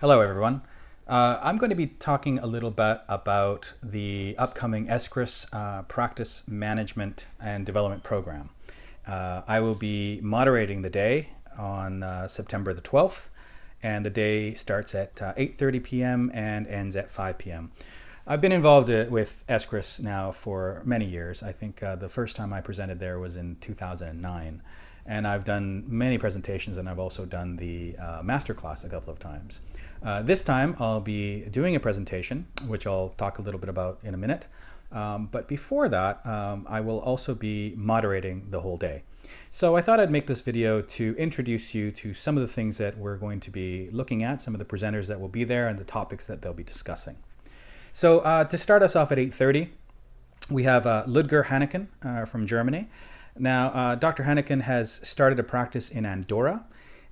Hello, everyone. I'm going to be talking a little bit about the upcoming ESCRS Practice Management and Development Program. I will be moderating the day on September the 12th, and the day starts at 8:30 p.m. and ends at 5 p.m. I've been involved with ESCRS now for many years. I think the first time I presented there was in 2009. And I've done many presentations, and I've also done the masterclass a couple of times. This time I'll be doing a presentation, which I'll talk a little bit about in a minute. But before that, I will also be moderating the whole day. So I thought I'd make this video to introduce you to some of the things that we're going to be looking at, some of the presenters that will be there, and the topics that they'll be discussing. So to start us off at 8:30, we have Ludger Hanneken from Germany. Now, Dr. Hanneken has started a practice in Andorra,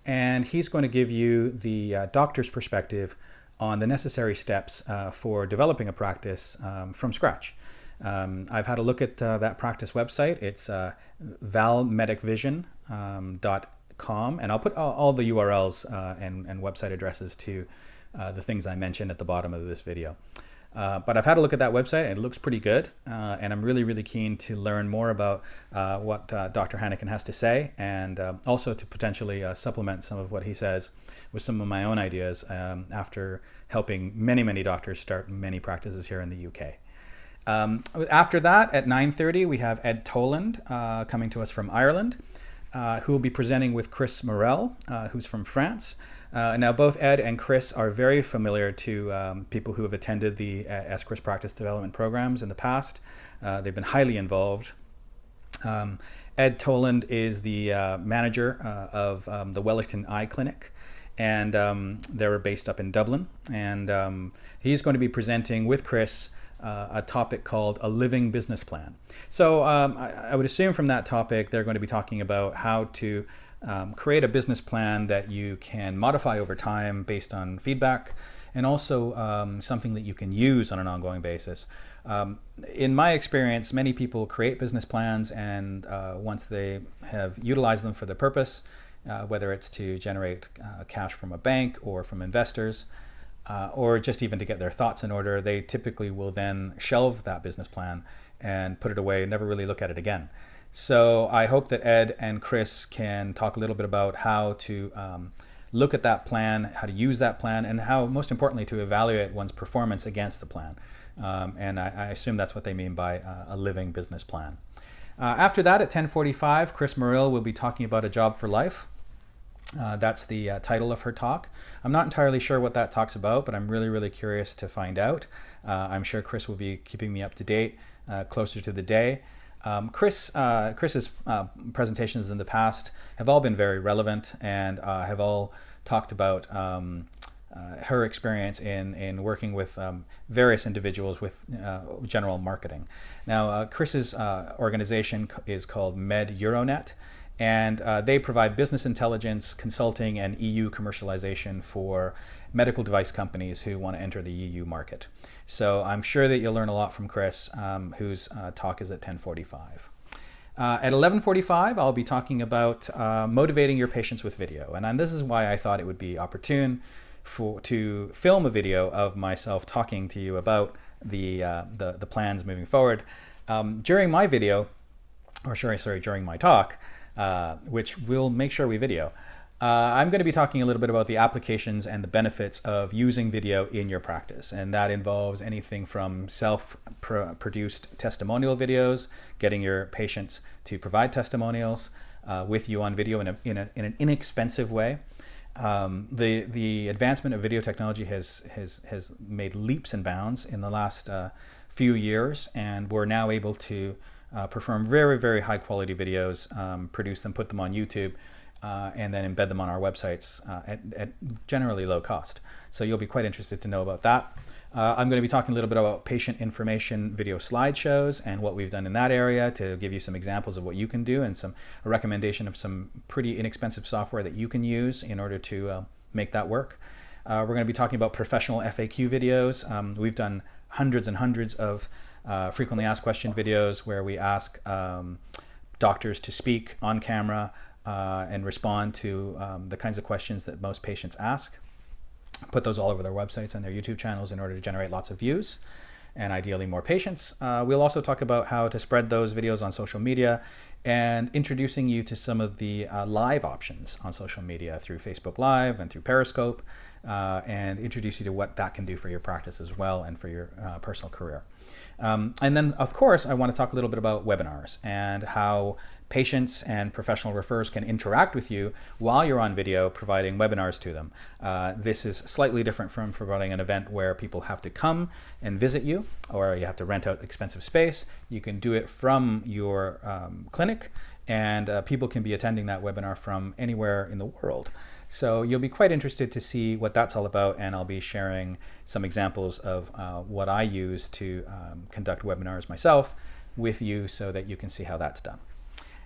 and he's going to give you the doctor's perspective on the necessary steps for developing a practice from scratch. I've had a look at that practice website. It's valmedicvision.com, and I'll put all the URLs and website addresses to the things I mentioned at the bottom of this video. But I've had a look at that website, and it looks pretty good, and I'm really keen to learn more about what Dr. Hanneken has to say, and also to potentially supplement some of what he says with some of my own ideas after helping many doctors start many practices here in the UK. After that, at 9:30, we have Ed Toland coming to us from Ireland, who will be presenting with Kris Morrill, who's from France. Now, both Ed and Kris are very familiar to people who have attended the ESCRS practice development programs in the past. They've been highly involved. Ed Toland is the manager of the Wellington Eye Clinic, and they're based up in Dublin. And he's going to be presenting with Kris a topic called a living business plan. So I would assume from that topic they're going to be talking about how to create a business plan that you can modify over time based on feedback, and also something that you can use on an ongoing basis. In my experience, many people create business plans, and once they have utilized them for the purpose, whether it's to generate cash from a bank or from investors, or just even to get their thoughts in order, they typically will then shelve that business plan and put it away and never really look at it again. So I hope that Ed and Kris can talk a little bit about how to look at that plan, how to use that plan, and how, most importantly, to evaluate one's performance against the plan. And I assume that's what they mean by a living business plan. After that, at 10:45, Kris Morrill will be talking about a job for life. That's the title of her talk. I'm not entirely sure what that talk's about, but I'm really curious to find out. I'm sure Kris will be keeping me up to date closer to the day. Kris's presentations in the past have all been very relevant, and have all talked about her experience in working with various individuals with general marketing. Now, Kris's organization is called MedEuronet, and they provide business intelligence, consulting, and EU commercialization for medical device companies who want to enter the EU market. So I'm sure that you'll learn a lot from Kris, whose talk is at 10:45. At 11:45, I'll be talking about motivating your patients with video. And this is why I thought it would be opportune to film a video of myself talking to you about the plans moving forward. During my video, during my talk, which we'll make sure we video, I'm going to be talking a little bit about the applications and the benefits of using video in your practice. And that involves anything from self-produced testimonial videos, getting your patients to provide testimonials with you on video in an inexpensive way. The advancement of video technology has made leaps and bounds in the last few years, and we're now able to perform very high quality videos, produce them, put them on YouTube, and then embed them on our websites at generally low cost. So you'll be quite interested to know about that. I'm going to be talking a little bit about patient information video slideshows and what we've done in that area, to give you some examples of what you can do, and a recommendation of some pretty inexpensive software that you can use in order to make that work. We're going to be talking about professional FAQ videos. We've done hundreds and hundreds of frequently asked question videos where we ask doctors to speak on camera and respond to the kinds of questions that most patients ask. put those all over their websites and their YouTube channels in order to generate lots of views and ideally more patients. We'll also talk about how to spread those videos on social media and introducing you to some of the live options on social media through Facebook Live and through Periscope, and introduce you to what that can do for your practice as well and for your personal career. And then, of course, I want to talk a little bit about webinars and how patients and professional referrers can interact with you while you're on video, providing webinars to them. This is slightly different from providing an event where people have to come and visit you, or you have to rent out expensive space. You can do it from your clinic, and people can be attending that webinar from anywhere in the world. So you'll be quite interested to see what that's all about, and I'll be sharing some examples of what I use to conduct webinars myself with you so that you can see how that's done.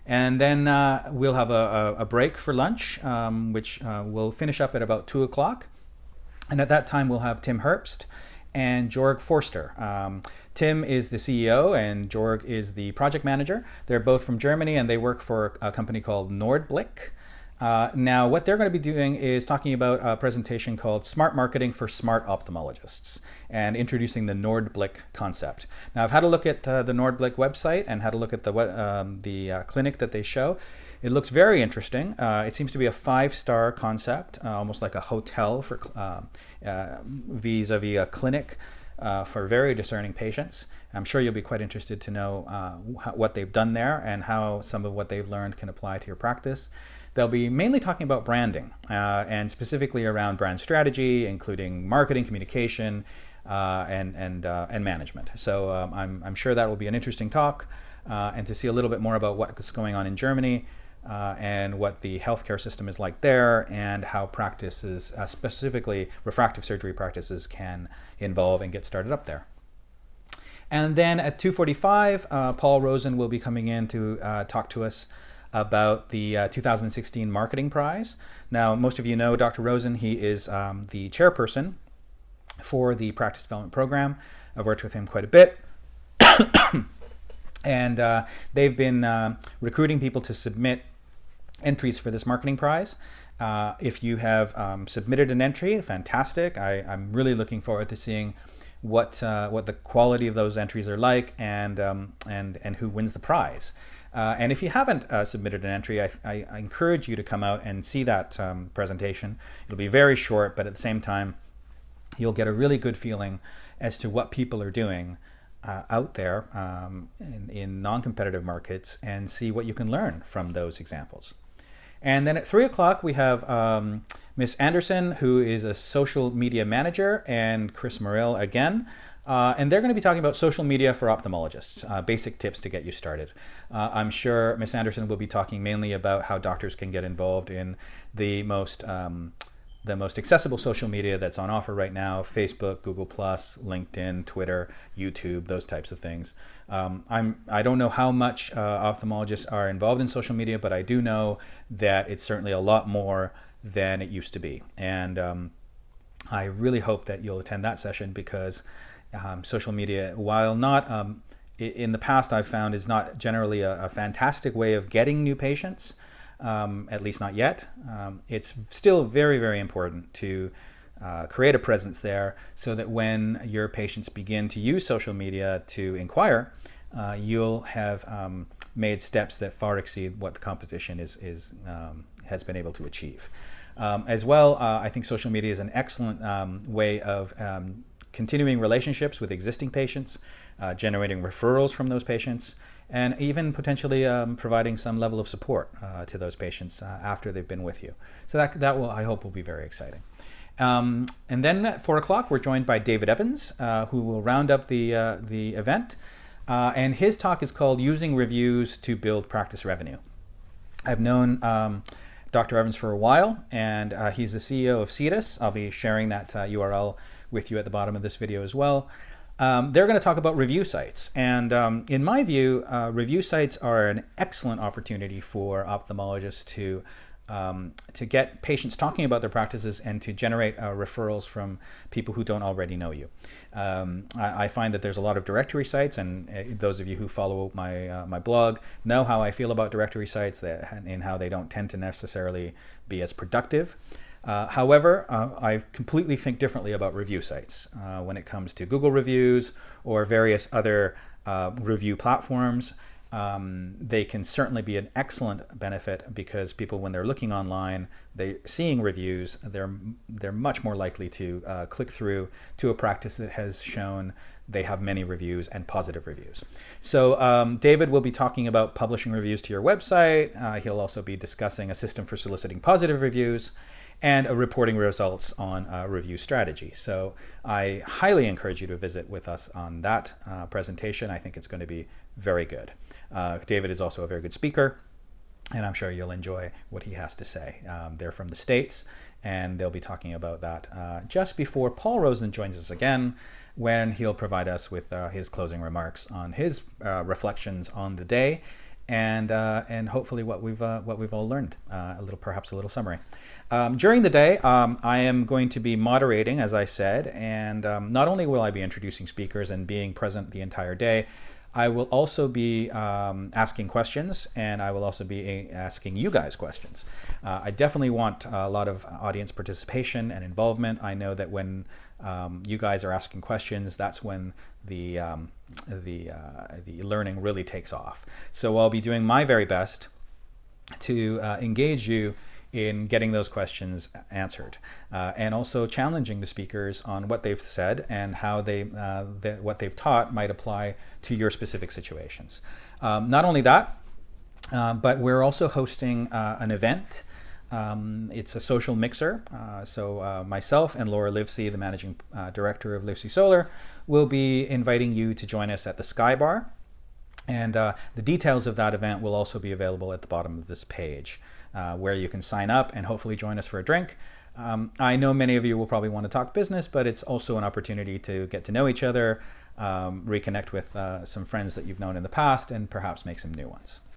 And then we'll have a break for lunch, which we'll finish up at about 2 o'clock. And at that time, we'll have Tim Herbst and Joerg Foerster. Tim is the CEO and Joerg is the project manager. They're both from Germany, and they work for a company called Nordblick. Now, what they're going to be doing is talking about a presentation called Smart Marketing for Smart Ophthalmologists and introducing the Nordblick concept. Now, I've had a look at the Nordblick website and had a look at the clinic that they show. It looks very interesting. It seems to be a 5-star concept, almost like a hotel for vis-a-vis a clinic for very discerning patients. I'm sure you'll be quite interested to know what they've done there and how some of what they've learned can apply to your practice. They'll be mainly talking about branding and specifically around brand strategy, including marketing, communication, and management. So I'm sure that will be an interesting talk, and to see a little bit more about what's going on in Germany and what the healthcare system is like there, and how practices, specifically refractive surgery practices, can involve and get started up there. And then at 2:45, Paul Rosen will be coming in to talk to us about the 2016 Marketing Prize. Now, most of you know Dr. Rosen. He is the chairperson for the Practice Development Program. I've worked with him quite a bit. And they've been recruiting people to submit entries for this Marketing Prize. If you have submitted an entry, fantastic. I'm really looking forward to seeing what the quality of those entries are like, and who wins the prize. And if you haven't submitted an entry, I encourage you to come out and see that presentation. It'll be very short, but at the same time, you'll get a really good feeling as to what people are doing out there in non-competitive markets, and see what you can learn from those examples. And then at 3 o'clock, we have Miss Anderson, who is a social media manager, and Kris Morrill again. And they're going to be talking about social media for ophthalmologists, basic tips to get you started. I'm sure Ms. Anderson will be talking mainly about how doctors can get involved in the most accessible social media that's on offer right now: Facebook, Google+, LinkedIn, Twitter, YouTube, those types of things. I don't know how much ophthalmologists are involved in social media, but I do know that it's certainly a lot more than it used to be. And I really hope that you'll attend that session, because social media, while not in the past I've found is not generally a fantastic way of getting new patients, at least not yet. It's still very, very important to create a presence there, so that when your patients begin to use social media to inquire, you'll have made steps that far exceed what the competition has been able to achieve. As well, I think social media is an excellent way of continuing relationships with existing patients, generating referrals from those patients, and even potentially providing some level of support to those patients after they've been with you. So that will, I hope, will be very exciting. And then at 4 o'clock, we're joined by David Evans, who will round up the event. And his talk is called Using Reviews to Build Practice Revenue. I've known Dr. Evans for a while, and he's the CEO of CEDAS. I'll be sharing that URL with you at the bottom of this video as well. They're going to talk about review sites. And in my view, review sites are an excellent opportunity for ophthalmologists to get patients talking about their practices and to generate referrals from people who don't already know you. I find that there's a lot of directory sites, and those of you who follow my blog know how I feel about directory sites, and how they don't tend to necessarily be as productive. However, I completely think differently about review sites when it comes to Google reviews or various other review platforms. They can certainly be an excellent benefit because people, when they're looking online, they're seeing reviews, they're much more likely to click through to a practice that has shown they have many reviews and positive reviews. So David will be talking about publishing reviews to your website. He'll also be discussing a system for soliciting positive reviews and reporting results on review strategy. So I highly encourage you to visit with us on that presentation. I think it's going to be very good. David is also a very good speaker, and I'm sure you'll enjoy what he has to say. They're from the States, and they'll be talking about that just before Paul Rosen joins us again, when he'll provide us with his closing remarks on his reflections on the day, and hopefully what we've all learned, perhaps a little summary. During the day, I am going to be moderating, as I said, and not only will I be introducing speakers and being present the entire day, I will also be asking questions, and I will also be asking you guys questions. I definitely want a lot of audience participation and involvement. I know that when you guys are asking questions, that's when the learning really takes off. So I'll be doing my very best to engage you in getting those questions answered, and also challenging the speakers on what they've said and how what they've taught might apply to your specific situations. Not only that, but we're also hosting an event. It's a social mixer. So myself and Laura Livesey, the managing director of LiveseySolar, will be inviting you to join us at the Sky Bar. And the details of that event will also be available at the bottom of this page, where you can sign up and hopefully join us for a drink. I know many of you will probably want to talk business, but it's also an opportunity to get to know each other, reconnect with some friends that you've known in the past, and perhaps make some new ones.